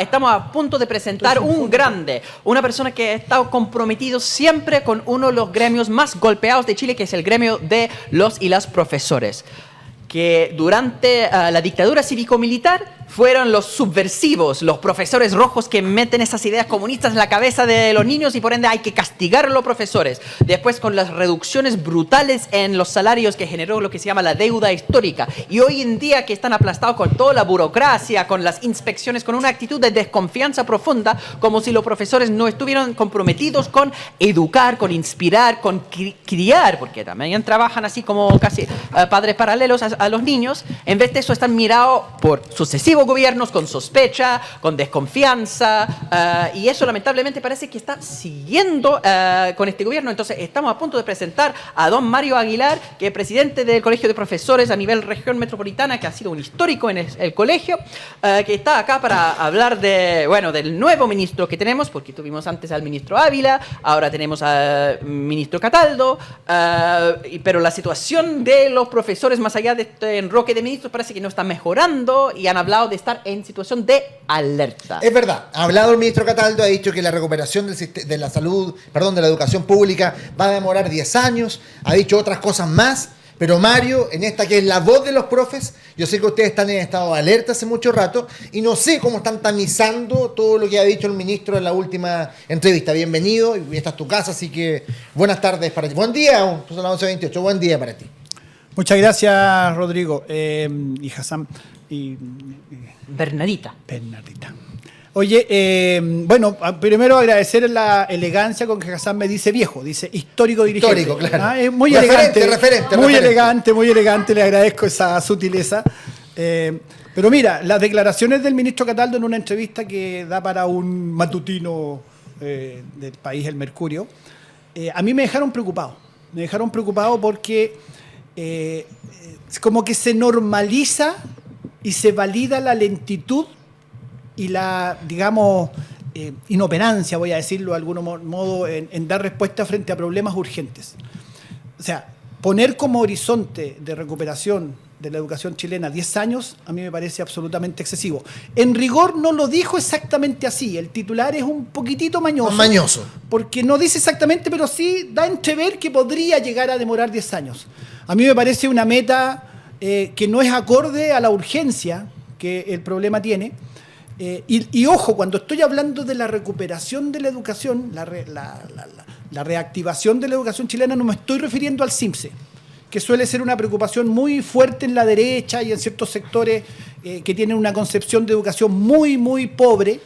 estamos a punto de presentar un grande, una persona que ha estado comprometido siempre con uno de los gremios más golpeados de Chile, que es el gremio de los y las profesores, que durante la dictadura cívico-militar fueron los subversivos, los profesores rojos que meten esas ideas comunistas en la cabeza de los niños y por ende hay que castigar a los profesores. Después con las reducciones brutales en los salarios que generó lo que se llama la deuda histórica. Y hoy en día que están aplastados con toda la burocracia, con las inspecciones, con una actitud de desconfianza profunda, como si los profesores no estuvieran comprometidos con educar, con inspirar, con criar, porque también trabajan así como casi padres paralelos a los niños. En vez de eso están mirados por sucesivos gobiernos con sospecha, con desconfianza, y eso lamentablemente parece que está siguiendo con este gobierno. Entonces estamos a punto de presentar a don Mario Aguilar, que es presidente del Colegio de Profesores a nivel región metropolitana, que ha sido un histórico en el colegio, que está acá para hablar del nuevo ministro que tenemos, porque tuvimos antes al ministro Ávila, ahora tenemos al ministro Cataldo, pero la situación de los profesores más allá de este enroque de ministros parece que no está mejorando y han hablado de estar en situación de alerta. Es verdad, ha hablado el ministro Cataldo, ha dicho que la recuperación de la salud, de la educación pública va a demorar 10 años, ha dicho otras cosas más, pero Mario, en esta que es la voz de los profes, yo sé que ustedes están en estado de alerta hace mucho rato y no sé cómo están tamizando todo lo que ha dicho el ministro en la última entrevista. Bienvenido, y esta es tu casa, así que buenas tardes para ti. Buen día, son las 11:28, buen día para ti. Muchas gracias, Rodrigo y Hassan. Y Bernadita. Oye, primero agradecer la elegancia con que Hassan me dice viejo, dice histórico dirigente. Histórico, claro. Es muy Referente. muy elegante, le agradezco esa sutileza. Pero mira, las declaraciones del ministro Cataldo en una entrevista que da para un matutino del país, El Mercurio, a mí me dejaron preocupado. Me dejaron preocupado porque como que se normaliza y se valida la lentitud y la, digamos, inoperancia, voy a decirlo de algún modo, en dar respuesta frente a problemas urgentes. O sea, poner como horizonte de recuperación de la educación chilena 10 años, a mí me parece absolutamente excesivo. En rigor no lo dijo exactamente así, el titular es un poquitito mañoso. Porque no dice exactamente, pero sí da a entrever que podría llegar a demorar 10 años. A mí me parece una meta que no es acorde a la urgencia que el problema tiene. Y ojo, cuando estoy hablando de la recuperación de la educación, la reactivación de la educación chilena, no me estoy refiriendo al CIMSE, que suele ser una preocupación muy fuerte en la derecha y en ciertos sectores que tienen una concepción de educación muy, muy pobre,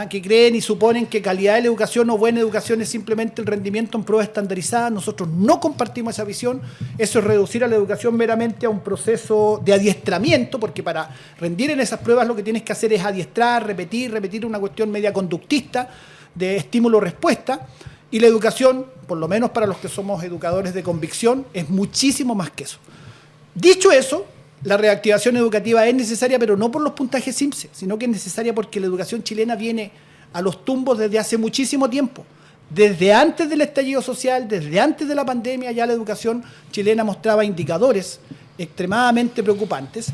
que creen y suponen que calidad de la educación o buena educación es simplemente el rendimiento en pruebas estandarizadas. Nosotros no compartimos esa visión. Eso es reducir a la educación meramente a un proceso de adiestramiento, porque para rendir en esas pruebas lo que tienes que hacer es adiestrar, repetir una cuestión media conductista de estímulo-respuesta. Y la educación, por lo menos para los que somos educadores de convicción, es muchísimo más que eso. Dicho eso, la reactivación educativa es necesaria, pero no por los puntajes CIMSE, sino que es necesaria porque la educación chilena viene a los tumbos desde hace muchísimo tiempo. Desde antes del estallido social, desde antes de la pandemia, ya la educación chilena mostraba indicadores extremadamente preocupantes.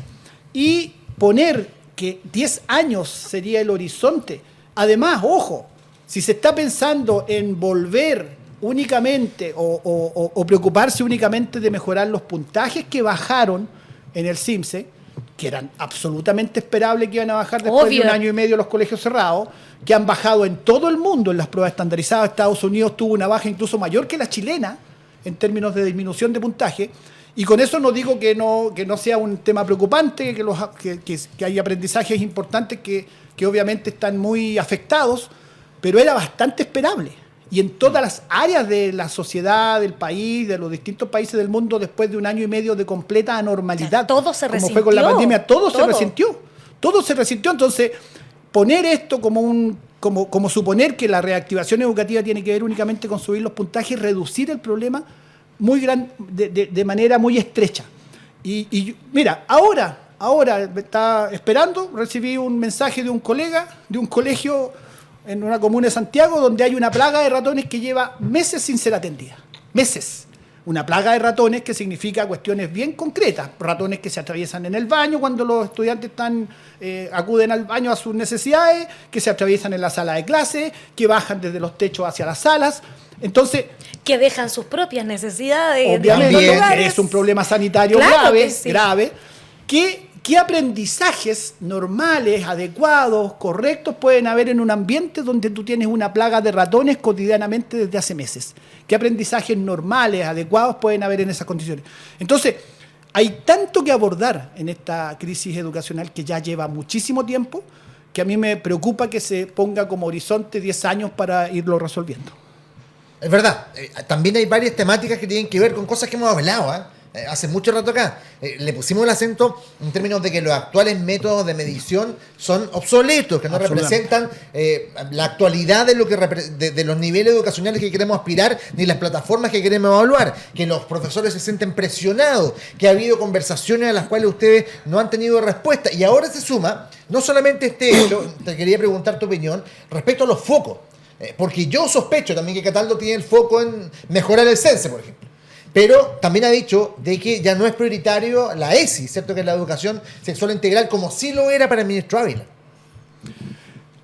Y poner que 10 años sería el horizonte. Además, ojo, si se está pensando en volver únicamente o preocuparse únicamente de mejorar los puntajes que bajaron en el CIMSE, que eran absolutamente esperables que iban a bajar después de un año y medio los colegios cerrados, que han bajado en todo el mundo en las pruebas estandarizadas. Estados Unidos tuvo una baja incluso mayor que la chilena en términos de disminución de puntaje, y con eso no digo que no sea un tema preocupante, que hay aprendizajes importantes que obviamente están muy afectados, pero era bastante esperable. Y en todas las áreas de la sociedad, del país, de los distintos países del mundo, después de un año y medio de completa anormalidad, o sea, todo se resintió. Como fue con la pandemia, todo se resintió. Entonces, poner esto como suponer que la reactivación educativa tiene que ver únicamente con subir los puntajes, reducir el problema de manera muy estrecha. Y mira, ahora está esperando, recibí un mensaje de un colega de un colegio en una comuna de Santiago donde hay una plaga de ratones que lleva meses sin ser atendida. Meses. Una plaga de ratones que significa cuestiones bien concretas. Ratones que se atraviesan en el baño cuando los estudiantes acuden al baño a sus necesidades, que se atraviesan en la sala de clase, que bajan desde los techos hacia las salas. Entonces, que dejan sus propias necesidades. obviamente, en lugares. que es un problema sanitario Claro que sí. grave. ¿Qué aprendizajes normales, adecuados, correctos pueden haber en un ambiente donde tú tienes una plaga de ratones cotidianamente desde hace meses? ¿Qué aprendizajes normales, adecuados pueden haber en esas condiciones? Entonces, hay tanto que abordar en esta crisis educacional que ya lleva muchísimo tiempo, que a mí me preocupa que se ponga como horizonte 10 años para irlo resolviendo. Es verdad, también hay varias temáticas que tienen que ver con cosas que hemos hablado, hace mucho rato acá. Le pusimos el acento en términos de que los actuales métodos de medición son obsoletos, que no representan la actualidad de lo que de los niveles educacionales que queremos aspirar, ni las plataformas que queremos evaluar, que los profesores se sienten presionados, que ha habido conversaciones a las cuales ustedes no han tenido respuesta. Y ahora se suma, no solamente este hecho, te quería preguntar tu opinión, respecto a los focos. Porque yo sospecho también que Cataldo tiene el foco en mejorar el CENSE, por ejemplo. Pero también ha dicho de que ya no es prioritario la ESI, ¿cierto? Que es la educación sexual integral, como sí lo era para el ministro Ávila.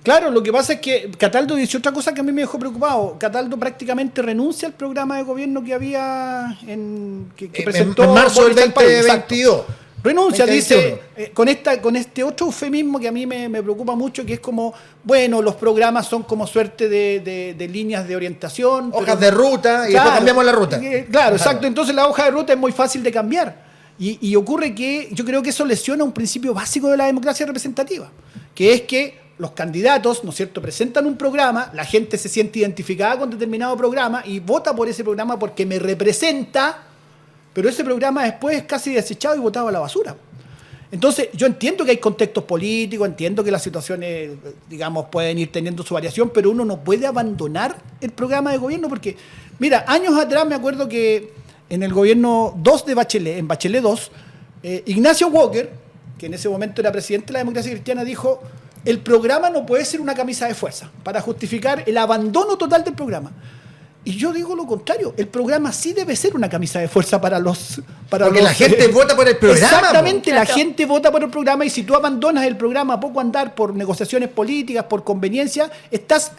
Claro, lo que pasa es que Cataldo dice otra cosa que a mí me dejó preocupado. Cataldo prácticamente renuncia al programa de gobierno que había que presentó en marzo del Boris Alparo. 2022. Renuncia, 2021. dice, con este otro eufemismo que a mí me preocupa mucho, que es como, bueno, los programas son como suerte de líneas de orientación. Hojas de ruta, y después cambiamos la ruta. Claro, exacto. Entonces la hoja de ruta es muy fácil de cambiar. Y ocurre que yo creo que eso lesiona un principio básico de la democracia representativa, que es que los candidatos, ¿no es cierto?, presentan un programa, la gente se siente identificada con determinado programa y vota por ese programa porque me representa, pero ese programa después es casi desechado y botado a la basura. Entonces, yo entiendo que hay contextos políticos, entiendo que las situaciones, digamos, pueden ir teniendo su variación, pero uno no puede abandonar el programa de gobierno porque, mira, años atrás me acuerdo que en el gobierno 2 de Bachelet, en Bachelet 2, Ignacio Walker, que en ese momento era presidente de la Democracia Cristiana, dijo: el programa no puede ser una camisa de fuerza, para justificar el abandono total del programa. Y yo digo lo contrario, el programa sí debe ser una camisa de fuerza para los... Porque la gente vota por el programa. Exactamente, Claro. la gente vota por el programa y si tú abandonas el programa a poco andar por negociaciones políticas, por conveniencia, estás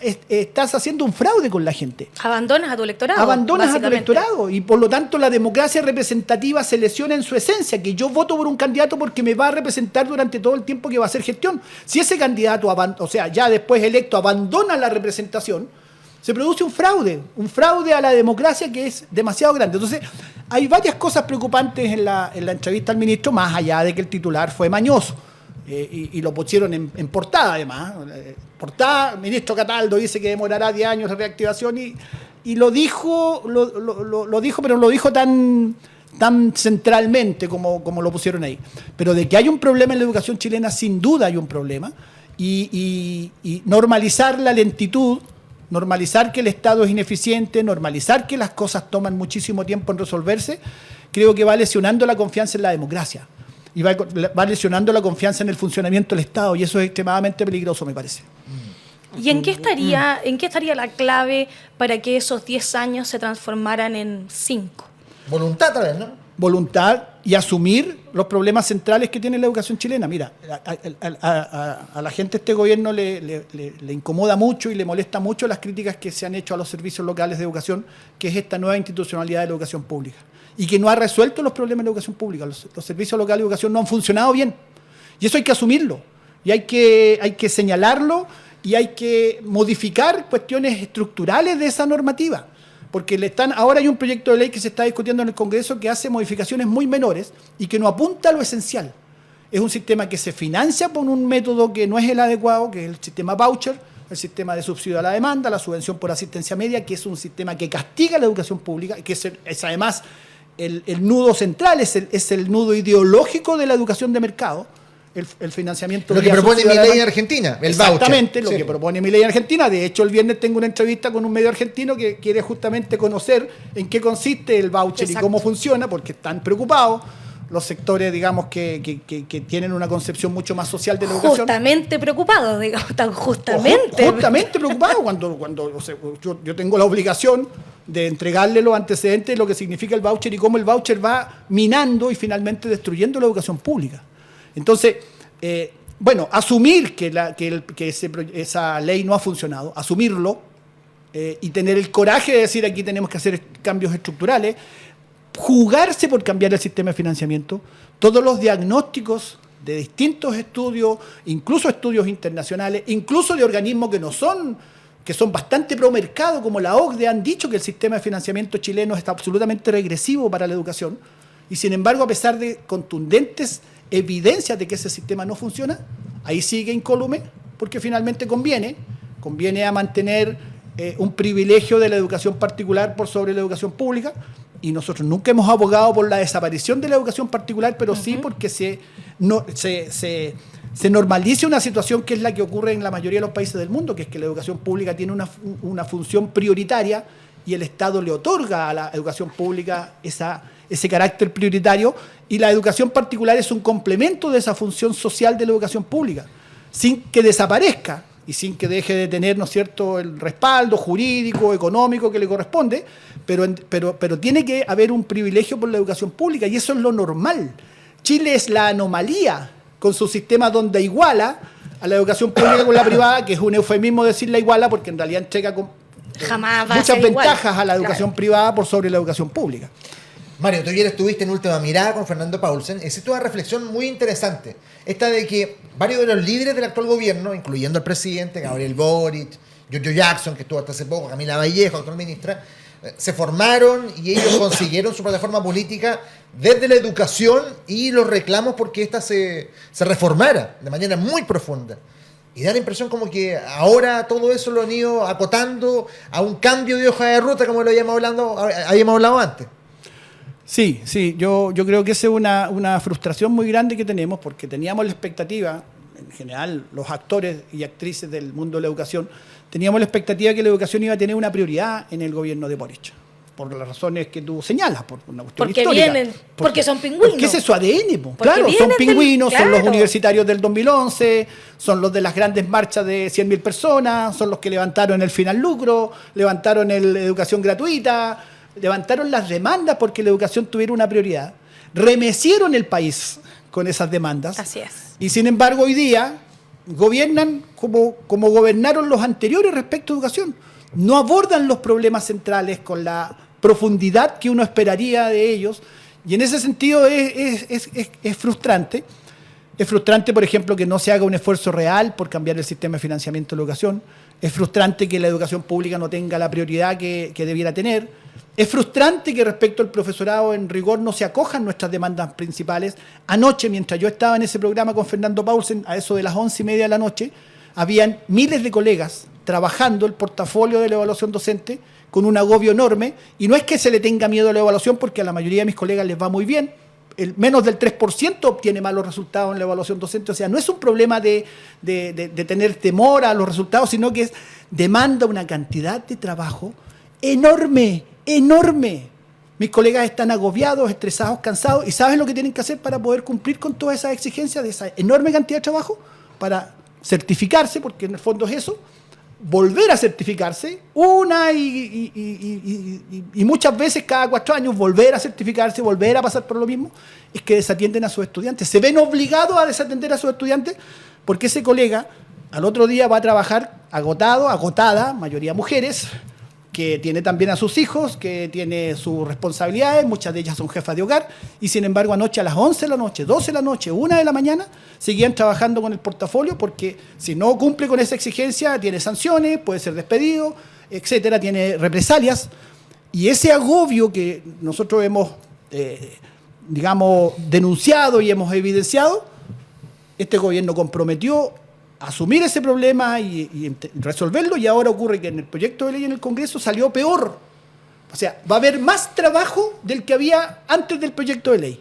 haciendo un fraude con la gente. Abandonas a tu electorado. Abandonas a tu básicamente. electorado y por lo tanto la democracia representativa se lesiona en su esencia, que yo voto por un candidato porque me va a representar durante todo el tiempo que va a hacer gestión. Si ese candidato, o sea, ya después electo, abandona la representación, se produce un fraude a la democracia que es demasiado grande. Entonces, hay varias cosas preocupantes en la entrevista al ministro, más allá de que el titular fue mañoso. Y lo pusieron en portada, además. Portada, ministro Cataldo dice que demorará 10 años la reactivación y lo dijo, pero lo dijo tan centralmente como lo pusieron ahí. Pero de que hay un problema en la educación chilena, sin duda hay un problema. Y normalizar la lentitud, normalizar que el Estado es ineficiente, normalizar que las cosas toman muchísimo tiempo en resolverse, creo que va lesionando la confianza en la democracia y va lesionando la confianza en el funcionamiento del Estado y eso es extremadamente peligroso, me parece. ¿Y en qué estaría la clave para que esos 10 años se transformaran en 5? Voluntad, tal vez, ¿no? Voluntad y asumir los problemas centrales que tiene la educación chilena. Mira, a la gente de este gobierno le incomoda mucho y le molesta mucho las críticas que se han hecho a los servicios locales de educación, que es esta nueva institucionalidad de la educación pública, y que no ha resuelto los problemas de la educación pública. Los servicios locales de educación no han funcionado bien, y eso hay que asumirlo, y hay que señalarlo, y hay que modificar cuestiones estructurales de esa normativa. Porque ahora hay un proyecto de ley que se está discutiendo en el Congreso que hace modificaciones muy menores y que no apunta a lo esencial. Es un sistema que se financia por un método que no es el adecuado, que es el sistema voucher, el sistema de subsidio a la demanda, la subvención por asistencia media, que es un sistema que castiga la educación pública, que es además el nudo central, es el nudo ideológico de la educación de mercado. El financiamiento. Lo que propone Milei en Argentina, el voucher. Exactamente, lo que propone Milei en Argentina. De hecho, el viernes tengo una entrevista con un medio argentino que quiere justamente conocer en qué consiste el voucher. Exacto. Y cómo funciona, porque están preocupados los sectores, digamos, que tienen una concepción mucho más social de la educación. Justamente preocupados, digamos, tan justamente. Justamente preocupados cuando o sea, yo tengo la obligación de entregarle los antecedentes de lo que significa el voucher y cómo el voucher va minando y finalmente destruyendo la educación pública. Entonces, asumir que esa ley no ha funcionado, asumirlo y tener el coraje de decir aquí tenemos que hacer cambios estructurales, jugarse por cambiar el sistema de financiamiento, todos los diagnósticos de distintos estudios, incluso estudios internacionales, incluso de organismos que son bastante pro mercado, como la OCDE, han dicho que el sistema de financiamiento chileno está absolutamente regresivo para la educación, y sin embargo, a pesar de contundentes evidencias de que ese sistema no funciona, ahí sigue incólume, porque finalmente conviene a mantener un privilegio de la educación particular por sobre la educación pública, y nosotros nunca hemos abogado por la desaparición de la educación particular, pero sí porque se normalice una situación que es la que ocurre en la mayoría de los países del mundo, que es que la educación pública tiene una función prioritaria y el Estado le otorga a la educación pública ese carácter prioritario, y la educación particular es un complemento de esa función social de la educación pública, sin que desaparezca y sin que deje de tener, ¿no es cierto?, el respaldo jurídico, económico que le corresponde, pero tiene que haber un privilegio por la educación pública, y eso es lo normal. Chile es la anomalía con su sistema donde iguala a la educación pública con la privada, que es un eufemismo decir la iguala, porque en realidad entrega Jamás va a muchas ser igual. ventajas a la educación privada por sobre la educación pública. Mario, tú ayer estuviste en Última Mirada con Fernando Paulsen. Hiciste una reflexión muy interesante. Esta de que varios de los líderes del actual gobierno, incluyendo el presidente, Gabriel Boric, Giorgio Jackson, que estuvo hasta hace poco, Camila Vallejo, actual ministra, se formaron y ellos consiguieron su plataforma política desde la educación y los reclamos porque ésta se reformara de manera muy profunda. Y da la impresión como que ahora todo eso lo han ido acotando a un cambio de hoja de ruta, como lo habíamos hablado antes. Sí, yo creo que esa es una frustración muy grande que tenemos, porque teníamos la expectativa, en general los actores y actrices del mundo de la educación, teníamos la expectativa de que la educación iba a tener una prioridad en el gobierno de Boric, por las razones que tú señalas, por una cuestión histórica. Porque son pingüinos. Porque ese es su ADN, claro, son pingüinos, son los universitarios del 2011, son los de las grandes marchas de 100.000 personas, son los que levantaron el fin al lucro, levantaron la educación gratuita, levantaron las demandas porque la educación tuviera una prioridad, remecieron el país con esas demandas. Así es. Y sin embargo hoy día gobiernan como gobernaron los anteriores respecto a educación. No abordan los problemas centrales con la profundidad que uno esperaría de ellos, y en ese sentido es frustrante. Es frustrante, por ejemplo, que no se haga un esfuerzo real por cambiar el sistema de financiamiento de la educación. Es frustrante que la educación pública no tenga la prioridad que debiera tener. Es frustrante que respecto al profesorado en rigor no se acojan nuestras demandas principales. Anoche, mientras yo estaba en ese programa con Fernando Paulsen, a eso de las 11:30 de la noche, habían miles de colegas trabajando el portafolio de la evaluación docente con un agobio enorme, y no es que se le tenga miedo a la evaluación, porque a la mayoría de mis colegas les va muy bien. Menos del 3% obtiene malos resultados en la evaluación docente. O sea, no es un problema de tener temor a los resultados, sino que demanda una cantidad de trabajo enorme. Mis colegas están agobiados, estresados, cansados, y ¿saben lo que tienen que hacer para poder cumplir con todas esas exigencias de esa enorme cantidad de trabajo? Para certificarse, porque en el fondo es eso, volver a certificarse una y muchas veces cada 4 años volver a certificarse, volver a pasar por lo mismo. Es que desatienden a sus estudiantes, se ven obligados a desatender a sus estudiantes, porque ese colega al otro día va a trabajar agotada, mayoría mujeres, que tiene también a sus hijos, que tiene sus responsabilidades, muchas de ellas son jefas de hogar, y sin embargo anoche a las 11 de la noche, 12 de la noche, 1 de la mañana, seguían trabajando con el portafolio, porque si no cumple con esa exigencia, tiene sanciones, puede ser despedido, etcétera, tiene represalias. Y ese agobio que nosotros hemos, denunciado y hemos evidenciado, este gobierno comprometió asumir ese problema y resolverlo, y ahora ocurre que en el proyecto de ley en el Congreso salió peor. O sea, va a haber más trabajo del que había antes del proyecto de ley,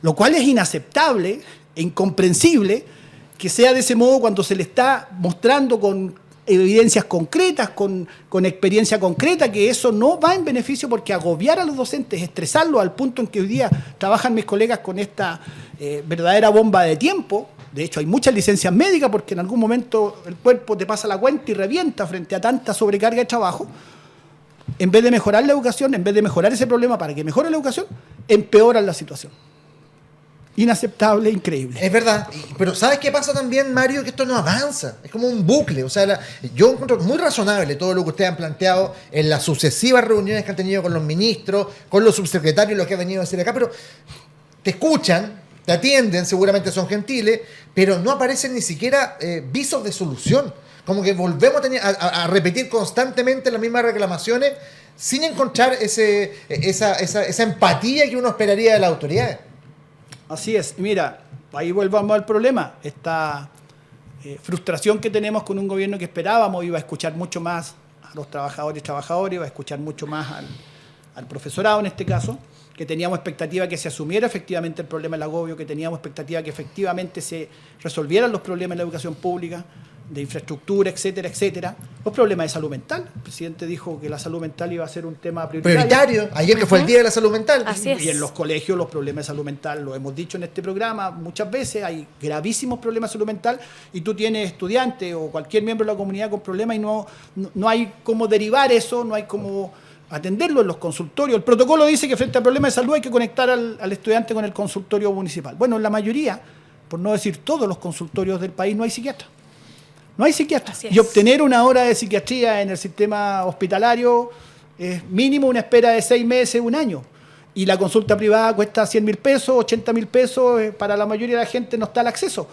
lo cual es inaceptable e incomprensible que sea de ese modo cuando se le está mostrando con evidencias concretas, con experiencia concreta, que eso no va en beneficio, porque agobiar a los docentes, estresarlos al punto en que hoy día trabajan mis colegas con esta verdadera bomba de tiempo. De hecho, hay muchas licencias médicas porque en algún momento el cuerpo te pasa la cuenta y revienta frente a tanta sobrecarga de trabajo. en vez de mejorar la educación, en vez de mejorar ese problema para que mejore la educación, empeoran la situación. Inaceptable, increíble. Es verdad, pero ¿sabes qué pasa también, Mario? Que esto no avanza, es como un bucle. O sea, yo encuentro muy razonable todo lo que ustedes han planteado en las sucesivas reuniones que han tenido con los ministros, con los subsecretarios, lo que han venido a decir acá, pero te escuchan, te atienden, seguramente son gentiles, pero no aparecen ni siquiera visos de solución. Como que volvemos a repetir constantemente las mismas reclamaciones sin encontrar esa empatía que uno esperaría de las autoridades. Así es. Mira, ahí volvamos al problema. Esta frustración que tenemos con un gobierno que esperábamos iba a escuchar mucho más a los trabajadores, iba a escuchar mucho más al profesorado en este caso, que teníamos expectativa que se asumiera efectivamente el problema del agobio, que teníamos expectativa que efectivamente se resolvieran los problemas de la educación pública, de infraestructura, etcétera, etcétera. Los problemas de salud mental. El presidente dijo que la salud mental iba a ser un tema prioritario. Ayer que fue el Día de la Salud Mental. Así es. Y en los colegios los problemas de salud mental, lo hemos dicho en este programa muchas veces, hay gravísimos problemas de salud mental y tú tienes estudiantes o cualquier miembro de la comunidad con problemas y no hay cómo derivar eso, no hay cómo atenderlo en los consultorios. El protocolo dice que frente a problemas de salud hay que conectar al estudiante con el consultorio municipal. Bueno, en la mayoría, por no decir todos los consultorios del país, no hay psiquiatra. No hay psiquiatra. Y obtener una hora de psiquiatría en el sistema hospitalario es mínimo una espera de 6 meses, 1 año. Y la consulta privada cuesta 100.000 pesos, 80.000 pesos, para la mayoría de la gente no está el acceso.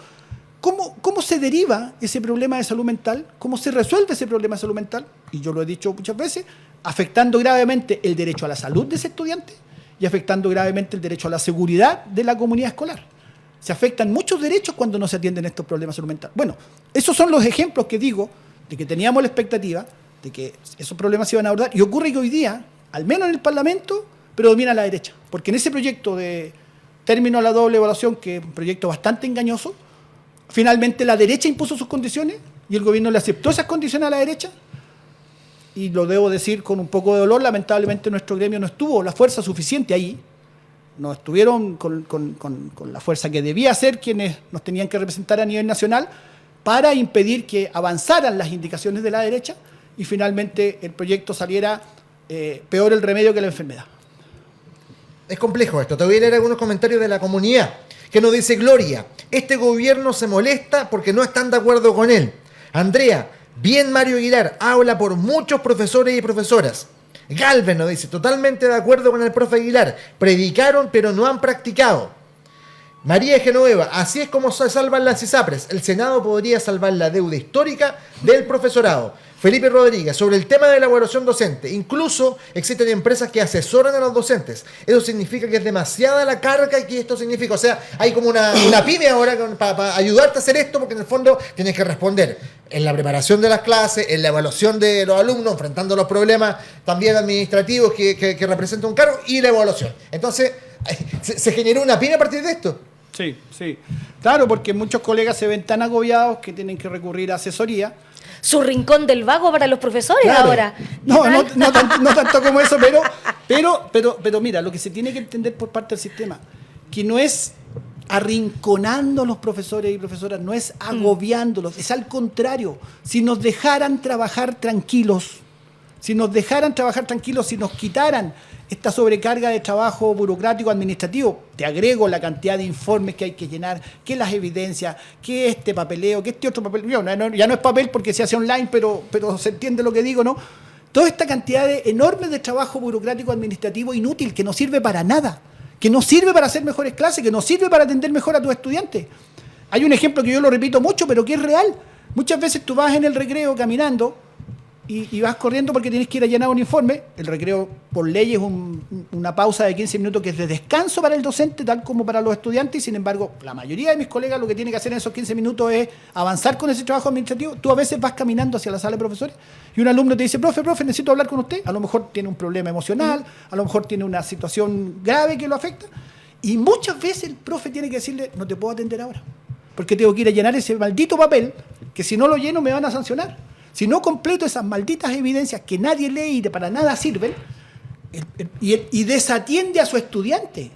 ¿Cómo se deriva ese problema de salud mental? ¿Cómo se resuelve ese problema de salud mental? Y yo lo he dicho muchas veces, afectando gravemente el derecho a la salud de ese estudiante y afectando gravemente el derecho a la seguridad de la comunidad escolar. Se afectan muchos derechos cuando no se atienden estos problemas de salud mental. Bueno, esos son los ejemplos que digo de que teníamos la expectativa de que esos problemas se iban a abordar. Y ocurre que hoy día, al menos en el Parlamento, predomina la derecha. Porque en ese proyecto de término a la doble evaluación, que es un proyecto bastante engañoso, finalmente la derecha impuso sus condiciones y el gobierno le aceptó esas condiciones a la derecha. Y lo debo decir con un poco de dolor, lamentablemente nuestro gremio no estuvo la fuerza suficiente ahí. No estuvieron con la fuerza que debía ser quienes nos tenían que representar a nivel nacional para impedir que avanzaran las indicaciones de la derecha y finalmente el proyecto saliera peor el remedio que la enfermedad. Es complejo esto. Te voy a leer algunos comentarios de la comunidad que nos dice Gloria: este gobierno se molesta porque no están de acuerdo con él. Andrea: bien Mario Aguilar, habla por muchos profesores y profesoras. Galvez nos dice: totalmente de acuerdo con el profe Aguilar, predicaron pero no han practicado. María Genoveva: así es como se salvan las ISAPRES, el Senado podría salvar la deuda histórica del profesorado. Felipe Rodríguez: sobre el tema de la evaluación docente, incluso existen empresas que asesoran a los docentes, eso significa que es demasiada la carga que esto significa, o sea, hay como una pyme ahora para ayudarte a hacer esto, porque en el fondo tienes que responder en la preparación de las clases, en la evaluación de los alumnos, enfrentando los problemas también administrativos que representa un cargo, y la evaluación. Entonces, se generó una pyme a partir de esto. Sí, sí. Claro, porque muchos colegas se ven tan agobiados que tienen que recurrir a asesoría. Su rincón del vago para los profesores Claro. ahora. No tanto como eso, pero mira, lo que se tiene que entender por parte del sistema, que no es arrinconando a los profesores y profesoras, no es agobiándolos, es al contrario. Si nos dejaran trabajar tranquilos, si nos quitaran esta sobrecarga de trabajo burocrático administrativo, te agrego la cantidad de informes que hay que llenar, que las evidencias, que este papeleo, que este otro papel, ya no es papel porque se hace online, pero se entiende lo que digo, ¿no? Toda esta cantidad enorme de trabajo burocrático administrativo inútil, que no sirve para nada, que no sirve para hacer mejores clases, que no sirve para atender mejor a tus estudiantes. Hay un ejemplo que yo lo repito mucho, pero que es real. Muchas veces tú vas en el recreo caminando y vas corriendo porque tienes que ir a llenar un informe. El recreo, por ley, es una pausa de 15 minutos que es de descanso para el docente, tal como para los estudiantes, y sin embargo, la mayoría de mis colegas lo que tienen que hacer en esos 15 minutos es avanzar con ese trabajo administrativo. Tú a veces vas caminando hacia la sala de profesores y un alumno te dice: profe, necesito hablar con usted. A lo mejor tiene un problema emocional, a lo mejor tiene una situación grave que lo afecta, y muchas veces el profe tiene que decirle: no te puedo atender ahora, porque tengo que ir a llenar ese maldito papel, que si no lo lleno me van a sancionar. Si no completo esas malditas evidencias que nadie lee y para nada sirven, y desatiende a su estudiante.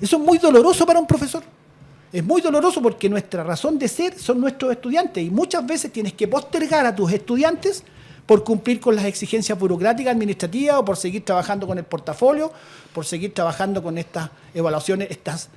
Eso es muy doloroso para un profesor. Es muy doloroso porque nuestra razón de ser son nuestros estudiantes, y muchas veces tienes que postergar a tus estudiantes por cumplir con las exigencias burocráticas administrativas o por seguir trabajando con el portafolio, por seguir trabajando con estas evaluaciones, estas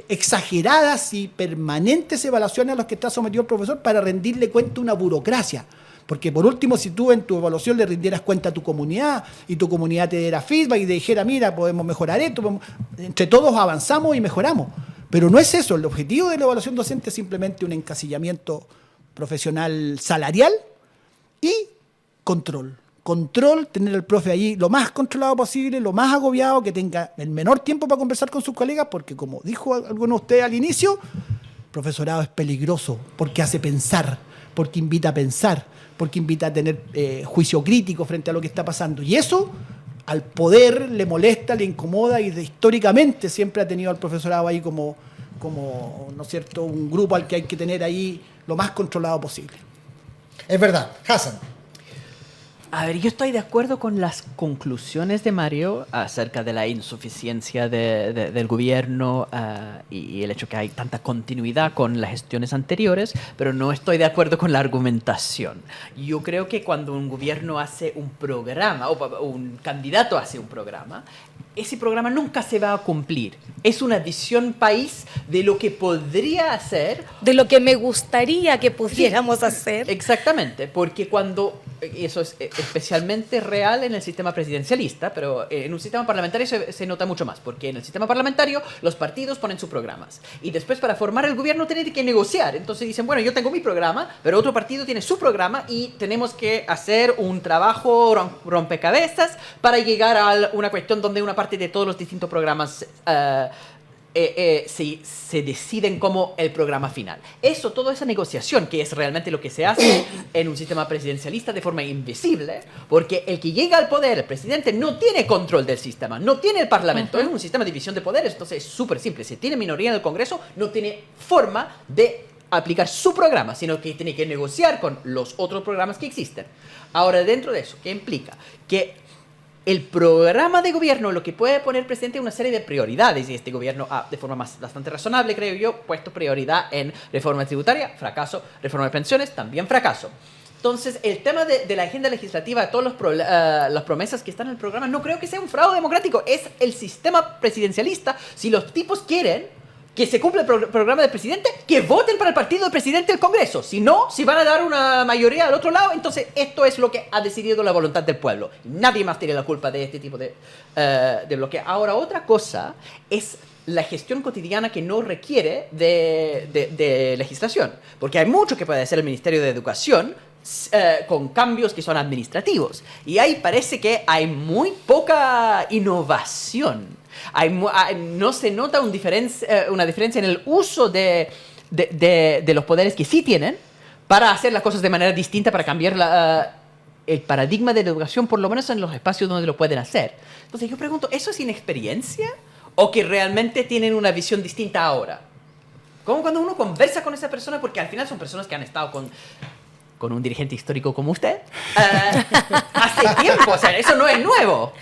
exageradas y permanentes evaluaciones a las que está sometido el profesor para rendirle cuenta a una burocracia. Porque por último, si tú en tu evaluación le rindieras cuenta a tu comunidad y tu comunidad te diera feedback y te dijera, mira, podemos mejorar esto, entre todos avanzamos y mejoramos. Pero no es eso, el objetivo de la evaluación docente es simplemente un encasillamiento profesional salarial y control. Control, tener al profe allí lo más controlado posible, lo más agobiado, que tenga el menor tiempo para conversar con sus colegas, porque como dijo alguno de ustedes al inicio, el profesorado es peligroso porque hace pensar, porque invita a pensar, porque invita a tener juicio crítico frente a lo que está pasando. Y eso al poder le molesta, le incomoda y históricamente siempre ha tenido al profesorado ahí como, ¿no es cierto?, un grupo al que hay que tener ahí lo más controlado posible. Es verdad. Hassan. A ver, yo estoy de acuerdo con las conclusiones de Mario acerca de la insuficiencia del gobierno y el hecho que hay tanta continuidad con las gestiones anteriores, pero no estoy de acuerdo con la argumentación. Yo creo que cuando un gobierno hace un programa o un candidato hace un programa, ese programa nunca se va a cumplir. Es una visión país de lo que podría hacer. De lo que me gustaría que pudiéramos hacer. Exactamente, porque cuando eso es especialmente real en el sistema presidencialista, pero en un sistema parlamentario se nota mucho más, porque en el sistema parlamentario los partidos ponen sus programas y después para formar el gobierno tienen que negociar. Entonces dicen, bueno, yo tengo mi programa, pero otro partido tiene su programa y tenemos que hacer un trabajo rompecabezas para llegar a una cuestión donde una parte de todos los distintos programas se deciden como el programa final. Eso, toda esa negociación, que es realmente lo que se hace en un sistema presidencialista de forma invisible, porque el que llega al poder, el presidente, no tiene control del sistema, no tiene el parlamento, es un sistema de división de poderes, entonces es súper simple. Si tiene minoría en el Congreso, no tiene forma de aplicar su programa, sino que tiene que negociar con los otros programas que existen. Ahora, dentro de eso, ¿qué implica? Que el programa de gobierno lo que puede poner presente es una serie de prioridades y este gobierno ha, de forma bastante razonable, creo yo, puesto prioridad en reforma tributaria, fracaso, reforma de pensiones, también fracaso. Entonces, el tema de la agenda legislativa, todas las promesas que están en el programa, no creo que sea un fraude democrático, es el sistema presidencialista. Si los tipos quieren que se cumpla el programa del presidente, que voten para el partido del presidente del Congreso. Si no, si van a dar una mayoría al otro lado, entonces esto es lo que ha decidido la voluntad del pueblo. Nadie más tiene la culpa de este tipo de bloqueo. Ahora, otra cosa es la gestión cotidiana que no requiere de legislación. Porque hay mucho que puede hacer el Ministerio de Educación con cambios que son administrativos. Y ahí parece que hay muy poca innovación. No se nota una diferencia en el uso de los poderes que sí tienen para hacer las cosas de manera distinta, para cambiar el paradigma de la educación, por lo menos en los espacios donde lo pueden hacer. Entonces yo pregunto, ¿eso es inexperiencia o que realmente tienen una visión distinta ahora? Como cuando uno conversa con esa persona, porque al final son personas que han estado con un dirigente histórico como usted hace tiempo, o sea, eso no es nuevo.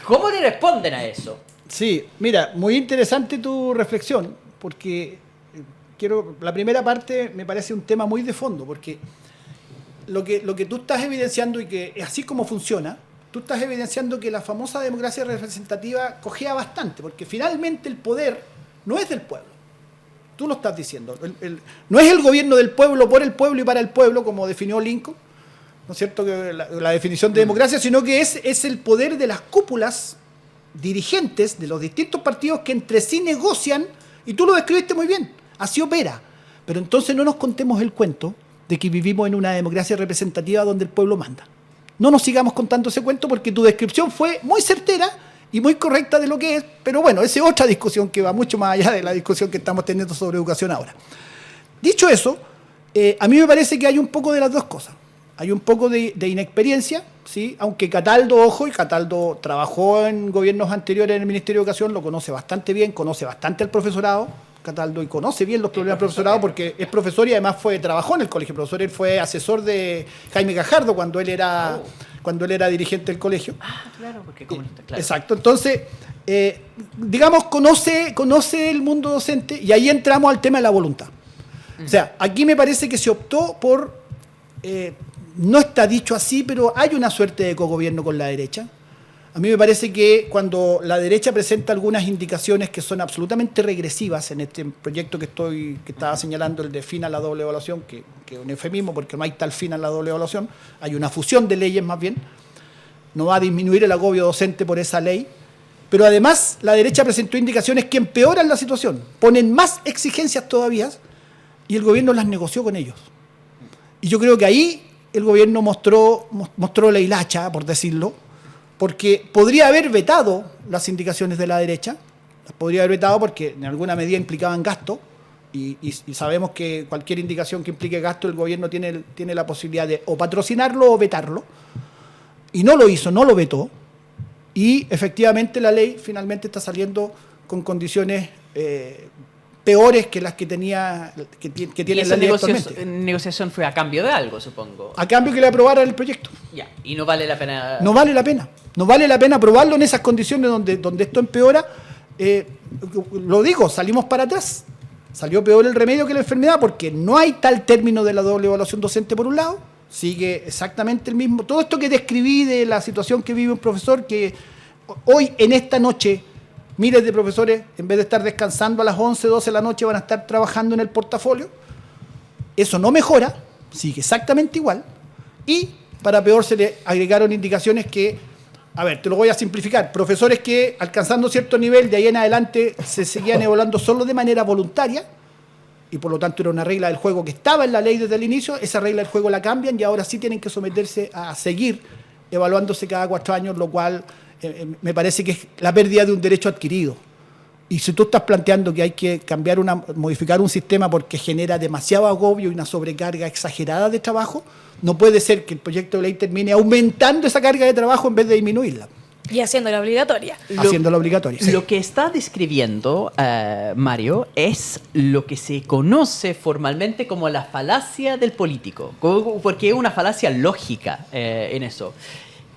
¿Cómo le responden a eso? Sí, mira, muy interesante tu reflexión, porque la primera parte me parece un tema muy de fondo, porque lo que tú estás evidenciando y que es así como funciona, tú estás evidenciando que la famosa democracia representativa cojea bastante, porque finalmente el poder no es del pueblo. Tú lo estás diciendo. No es el gobierno del pueblo, por el pueblo y para el pueblo, como definió Lincoln, ¿no es cierto?, que la definición de democracia, sino que es el poder de las cúpulas dirigentes de los distintos partidos que entre sí negocian, y tú lo describiste muy bien, así opera. Pero entonces no nos contemos el cuento de que vivimos en una democracia representativa donde el pueblo manda. No nos sigamos contando ese cuento, porque tu descripción fue muy certera y muy correcta de lo que es, pero bueno, esa es otra discusión que va mucho más allá de la discusión que estamos teniendo sobre educación ahora. Dicho eso, a mí me parece que hay un poco de las dos cosas. Hay un poco de inexperiencia, ¿sí? Aunque Cataldo, ojo, y Cataldo trabajó en gobiernos anteriores en el Ministerio de Educación, lo conoce bastante bien, conoce bastante al profesorado, Cataldo, y conoce bien los problemas del profesorado porque es profesor y además trabajó en el colegio profesor. Él fue asesor de Jaime Gajardo cuando él era dirigente del colegio. Ah, claro, porque comunista, claro. Exacto, entonces, digamos, conoce el mundo docente, y ahí entramos al tema de la voluntad. O sea, aquí me parece que se optó por no está dicho así, pero hay una suerte de cogobierno con la derecha. A mí me parece que cuando la derecha presenta algunas indicaciones que son absolutamente regresivas en este proyecto que estaba señalando, el de fin a la doble evaluación, que es un eufemismo porque no hay tal fin a la doble evaluación, hay una fusión de leyes más bien, no va a disminuir el agobio docente por esa ley, pero además la derecha presentó indicaciones que empeoran la situación, ponen más exigencias todavía y el gobierno las negoció con ellos. Y yo creo que ahí el gobierno mostró la hilacha, por decirlo, porque podría haber vetado las indicaciones de la derecha, las podría haber vetado porque en alguna medida implicaban gasto, y sabemos que cualquier indicación que implique gasto, el gobierno tiene la posibilidad de o patrocinarlo o vetarlo, y no lo hizo, no lo vetó, y efectivamente la ley finalmente está saliendo con condiciones peores que las que tiene la ley actualmente. Negociación fue a cambio de algo, supongo. A cambio que le aprobaran el proyecto. Ya, y no vale la pena. No vale la pena. No vale la pena aprobarlo en esas condiciones donde esto empeora. Lo digo, salimos para atrás. Salió peor el remedio que la enfermedad porque no hay tal término de la doble evaluación docente por un lado. Sigue exactamente el mismo. Todo esto que describí de la situación que vive un profesor, que hoy en esta noche miles de profesores, en vez de estar descansando a las 11, 12 de la noche, van a estar trabajando en el portafolio. Eso no mejora, sigue exactamente igual. Y para peor se le agregaron indicaciones que, a ver, te lo voy a simplificar. Profesores que alcanzando cierto nivel, de ahí en adelante se seguían evaluando solo de manera voluntaria, y por lo tanto era una regla del juego que estaba en la ley desde el inicio, esa regla del juego la cambian y ahora sí tienen que someterse a seguir evaluándose cada 4 años, lo cual me parece que es la pérdida de un derecho adquirido. Y si tú estás planteando que hay que modificar un sistema porque genera demasiado agobio y una sobrecarga exagerada de trabajo, no puede ser que el proyecto de ley termine aumentando esa carga de trabajo en vez de disminuirla. Y haciéndola obligatoria. Haciéndola obligatoria. Sí. Lo que está describiendo Mario es lo que se conoce formalmente como la falacia del político, porque es una falacia lógica en eso.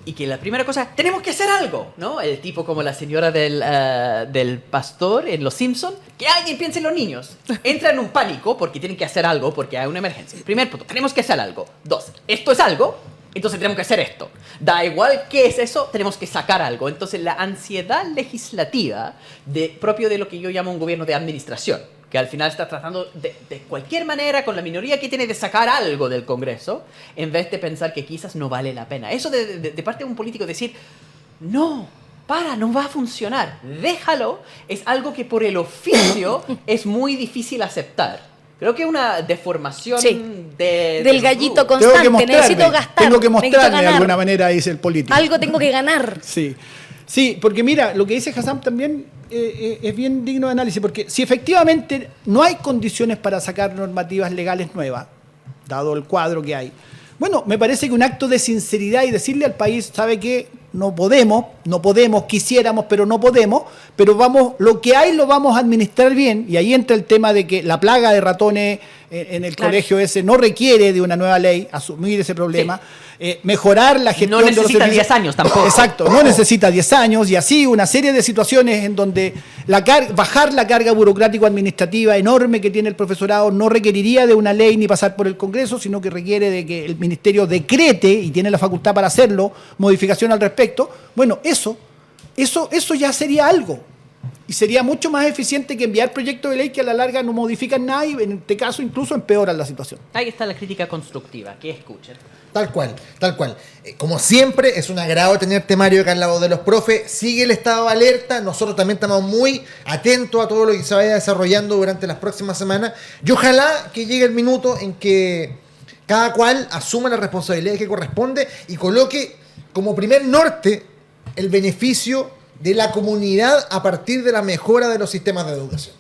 Y que la primera cosa, tenemos que hacer algo, ¿no? El tipo como la señora del pastor en Los Simpsons, que alguien piense en los niños. Entra en un pánico porque tienen que hacer algo, porque hay una emergencia. Primer punto, tenemos que hacer algo. 2, esto es algo, entonces tenemos que hacer esto. Da igual qué es eso, tenemos que sacar algo. Entonces la ansiedad legislativa propio de lo que yo llamo un gobierno de administración, que al final está tratando de cualquier manera con la minoría que tiene de sacar algo del Congreso, en vez de pensar que quizás no vale la pena. Eso de parte de un político decir, no va a funcionar, déjalo, es algo que por el oficio es muy difícil aceptar. Creo que es una deformación del gallito constante, necesito gastar. Tengo que mostrarme de alguna manera, dice el político. Algo tengo que ganar. Sí, porque mira, lo que dice Hassam también es bien digno de análisis, porque si efectivamente no hay condiciones para sacar normativas legales nuevas, dado el cuadro que hay, bueno, me parece que un acto de sinceridad y decirle al país, ¿sabe qué? No podemos, quisiéramos, pero no podemos, pero lo que hay lo vamos a administrar bien, y ahí entra el tema de que la plaga de ratones en el colegio ese no requiere de una nueva ley, asumir ese problema, mejorar la gestión de los servicios. No necesita 10 años tampoco. Exacto, no necesita 10 años, y así una serie de situaciones en donde bajar la carga burocrático-administrativa enorme que tiene el profesorado no requeriría de una ley ni pasar por el Congreso, sino que requiere de que el Ministerio decrete, y tiene la facultad para hacerlo, modificación al respecto. Bueno, eso ya sería algo. Y sería mucho más eficiente que enviar proyectos de ley que a la larga no modifican nada y en este caso incluso empeoran la situación. Ahí está la crítica constructiva, que escuchen. Tal cual. Como siempre, es un agrado tenerte, Mario, acá en La Voz de los Profes. Sigue el estado de alerta. Nosotros también estamos muy atentos a todo lo que se vaya desarrollando durante las próximas semanas. Y ojalá que llegue el minuto en que cada cual asuma la responsabilidad que corresponde y coloque como primer norte el beneficio de la comunidad a partir de la mejora de los sistemas de educación.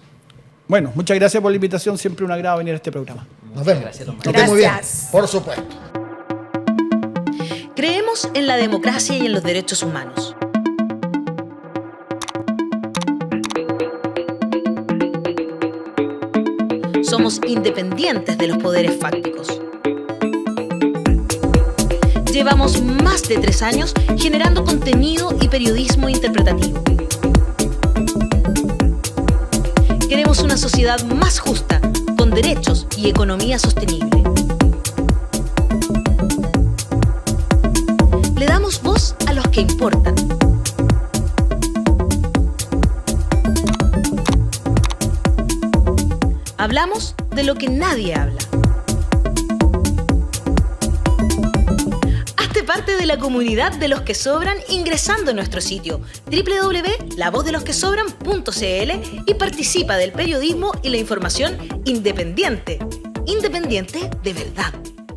Bueno, muchas gracias por la invitación. Siempre un agrado venir a este programa. Nos vemos. Gracias, que estén muy bien. Por supuesto. Creemos en la democracia y en los derechos humanos. Somos independientes de los poderes fácticos. Llevamos más de 3 años generando contenido y periodismo interpretativo. Queremos una sociedad más justa, con derechos y economía sostenible. que importan. Hablamos de lo que nadie habla. Hazte parte de la comunidad de los que sobran ingresando a nuestro sitio www.lavozdelosquesobran.cl y participa del periodismo y la información independiente. Independiente de verdad.